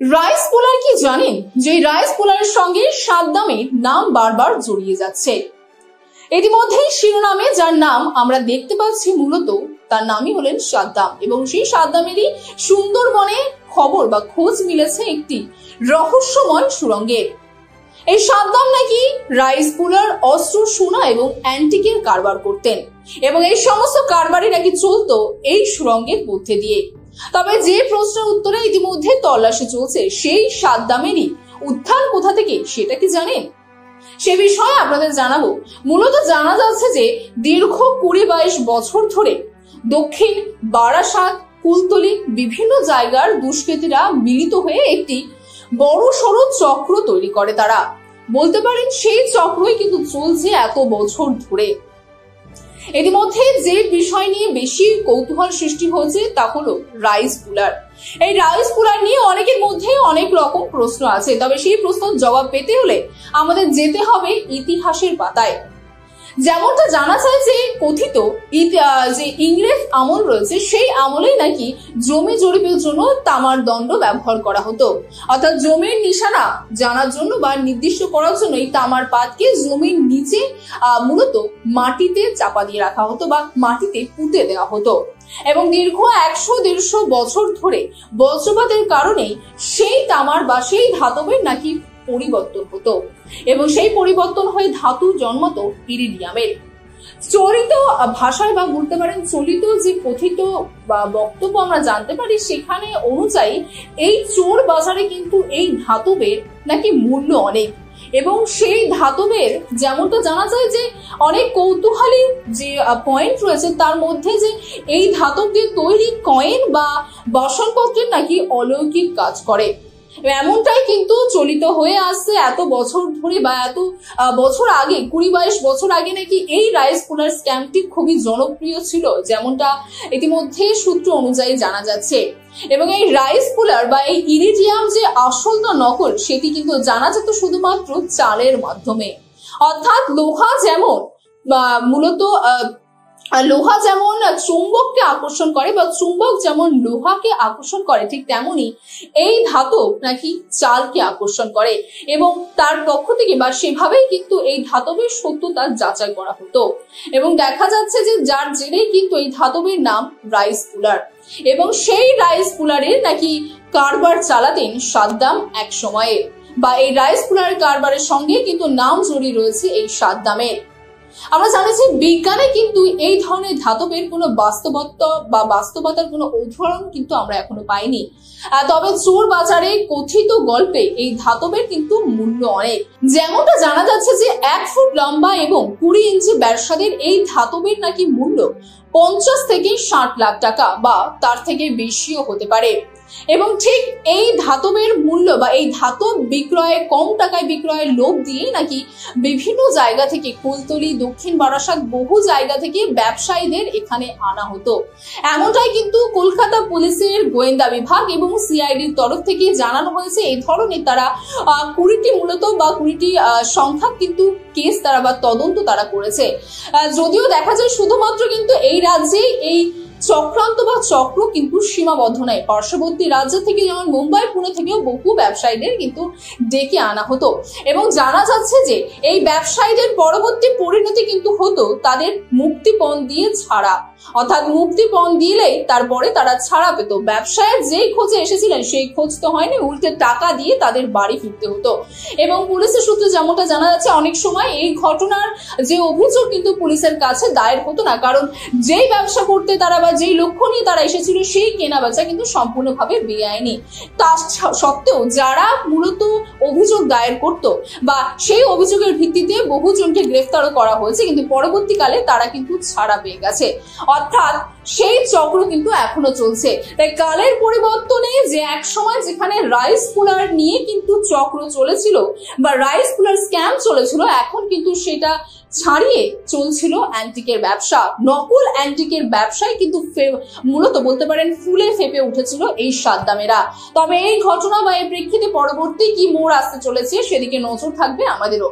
Rice পুলার কি জানেন যে রাইস পুলারের সঙ্গে সাদ্দামের নাম বারবার জড়িয়ে যাচ্ছে। ইতিমধ্যেই শিরোনামে যার নাম আমরা দেখতে পাচ্ছি মূলত তার নামই হলেন সাদ্দাম, এবং সেই সাদ্দামেরই সুন্দরবনে খবর বা খোঁজ মিলেছে একটি রহস্যময় সুড়ঙ্গের। এই সাদ্দাম নাকি রাইস পুলার, অস্ত্র, সোনা এবং অ্যান্টিকের কারবার করতেন, এবং এই সমস্ত কারবারই নাকি চলতো এই সুড়ঙ্গের মধ্যে দিয়ে। তবে যে প্রশ্নের উত্তরে ইতিমধ্যে তল্লাশি চলছে, সেই সাদ্দামেরই উত্থান কোথা থেকে সেটা কি জানেন? সে বিষয়ে আপনাদের জানাবো। মূলত জানা যাচ্ছে যে দীর্ঘ 20-22 বছর ধরে দক্ষিণ বারাসাত, কুলতলি বিভিন্ন জায়গার দুষ্কৃতীরা মিলিত হয়ে একটি বড় সড়ো চক্র তৈরি করে। তারা বলতে পারেন সেই চক্রই কিন্তু চলছে এত বছর ধরে। ইতিমধ্যে যে বিষয় নিয়ে বেশি কৌতূহল সৃষ্টি হয়েছে তা হলো রাইস পুলার। এই রাইস পুলার নিয়ে অনেকের মধ্যে অনেক রকম প্রশ্ন আছে, তবে সেই প্রশ্নের জবাব পেতে হলে আমাদের যেতে হবে ইতিহাসের পাতায়। যেমনটা জানা যায় যে কথিত যে ইংরেজ আমল রয়েছে, সেই আমলেই নাকি জমি জরিপের জন্য তামার দণ্ড ব্যবহার করা হতো। অর্থাৎ জমির নিশানা জানার জন্য বা নির্দিষ্ট করার জন্য এই তামার পাতকে জমির নিচে মূলত মাটিতে চাপা দিয়ে রাখা হতো বা মাটিতে পুঁতে দেওয়া হতো, এবং দীর্ঘ 100-150 বছর ধরে বজ্রপাতের কারণে সেই তামার বা সেই ধাতবের নাকি পরিবর্তন হতো, এবং সেই পরিবর্তন হয়ে ধাতু জন্মাতো ইরিডিয়ামের। চলিত ভাষায় বা বলতে পারেন চলিত যে কথিত বা বক্তব্য আমরা জানতে পারি, সেখানে অনুযায়ী এই চোর বাজারে কিন্তু এই ধাতবের নাকি মূল্য অনেক, এবং সেই ধাতবের যেমনটা জানা যায় যে অনেক কৌতূহলী যে পয়েন্ট রয়েছে তার মধ্যে যে এই ধাতব দিয়ে তৈরি কয়েন বা বাসনপত্রের নাকি অলৌকিক কাজ করে। এমনটাই কিন্তু চলিত হয়ে আসছে এত বছর ধরে, বা এত বছর আগে 20-22 বছর আগে নাকি এই রাইস পুলার স্ক্যামটি খুবই জনপ্রিয় ছিল, যেমনটা ইতিমধ্যে সূত্র অনুযায়ী জানা যাচ্ছে। এবং এই রাইস পুলার বা এই ইরিডিয়াম যে আসল না নকল সেটি কিন্তু জানা যেত শুধুমাত্র চালের মাধ্যমে। অর্থাৎ লোহা যেমন মূলত লোহা যেমন চুম্বককে আকর্ষণ করে বা চুম্বক যেমন লোহাকে আকর্ষণ করে, ঠিক তেমনি এই ধাতব নাকি চালকে আকর্ষণ করে, এবং তার পক্ষ থেকে বা সেভাবেই কিন্তু এই ধাতবের সত্যতা যাচাই করা হতো। এবং দেখা যাচ্ছে যে যার জেরেই কিন্তু এই ধাতবের নাম রাইস পুলার, এবং সেই রাইস পুলারের নাকি কারবার চালাতেন সাদ্দাম এক সময়ে, বা এই রাইস পুলার কারবারের সঙ্গে কিন্তু নাম জড়িয়ে রয়েছে এই সাদ্দামের। আমরা জানি যে বিজ্ঞানে কিন্তু এই ধরনের ধাতবের কোনো বাস্তবতার কোনো উদাহরণ কিন্তু আমরা এখনো পাইনি। তবে চোর বাজারে কথিত গল্পে এই ধাতবের কিন্তু মূল্য অনেক। যেমনটা জানা যাচ্ছে যে 1 ফুট লম্বা এবং 20 ইঞ্চি ব্যাসার্ধের এই ধাতবের নাকি মূল্য 50 থেকে 60 লাখ টাকা বা তার থেকে বেশিও হতে পারে। এবং ঠিক এই ধাতবের মূল্য বা এই ধাতব বিক্রয়ে কম টাকায় বিক্রয়ের লোভ দিয়ে নাকি বিভিন্ন জায়গা থেকে কুলতলি, দক্ষিণ বারাসাত বহু জায়গা থেকে ব্যবসায়ীদের এখানে আনা হতো। এমনটাই কিন্তু কলকাতা পুলিশের গোয়েন্দা বিভাগ এবং সিআইডির তরফ থেকে জানানো হয়েছে। এই ধরনের তারা 20টি মূলত বা 20টি সংখ্যা কিন্তু কেস তারা বা তদন্ত তারা করেছে। যদিও দেখা যায় শুধুমাত্র কিন্তু এই রাজ্যে এই চক্রান্ত বা চক্র কিন্তু সীমাবদ্ধ নয়, পার্শ্ববর্তী রাজ্য থেকে যেমন মুম্বাই, পুনে থেকেও বহু ব্যবসায়ীদের কিন্তু ডেকে আনা হতো। এবং জানা যাচ্ছে যে এই ব্যবসায়ীদের পরবর্তী পরিণতি কিন্তু হতো তাদের মুক্তিপণ দিয়ে ছাড়া, অর্থাৎ মুক্তিপণ দিলেই তারপরে তারা ছাড়া পেত। ব্যবসায়ের যেই খোঁজে এসেছিলেন সেই খোঁজ তো হয়নি, উল্টে টাকা দিয়ে তাদের বাড়ি ফিরতে হতো। এবং পুলিশের সূত্রে যেমনটা জানা যাচ্ছে অনেক সময় এই ঘটনার যে অভিযোগ কিন্তু পুলিশের কাছে দায়ের হতো না, কারণ যেই ব্যবসা করতে তারা বা যেই লক্ষ্য নিয়ে তারা এসেছিল সেই কেনা বেচা কিন্তু সম্পূর্ণভাবে বেআইনি। তা সত্ত্বেও যারা মূলত অভিযোগ দায়ের করত বা সেই অভিযোগের ভিত্তিতে বহুজনকে গ্রেফতারও করা হয়েছে, কিন্তু পরবর্তীকালে তারা কিন্তু ছাড়া পেয়ে গেছে। অর্থাৎ সেই চক্র কিন্তু এখনো চলছে। তাই কালের পরিবর্তনে যে এক সময় যেখানে রাইস পুলার নিয়ে কিন্তু চক্র চলেছিল বা রাইস পুলার স্ক্যাম চলেছিল, এখন কিন্তু সেটা ছাড়িয়ে চলছিল অ্যান্টিকের ব্যবসা। নকল অ্যান্টিকের ব্যবসায় কিন্তু মূলত বলতে পারেন ফুলে ফেপে উঠেছিল এই সাদ্দামেরা। তবে এই ঘটনা বা এই প্রেক্ষিতে পরবর্তী কি মোড় আসতে চলেছে সেদিকে নজর থাকবে আমাদেরও।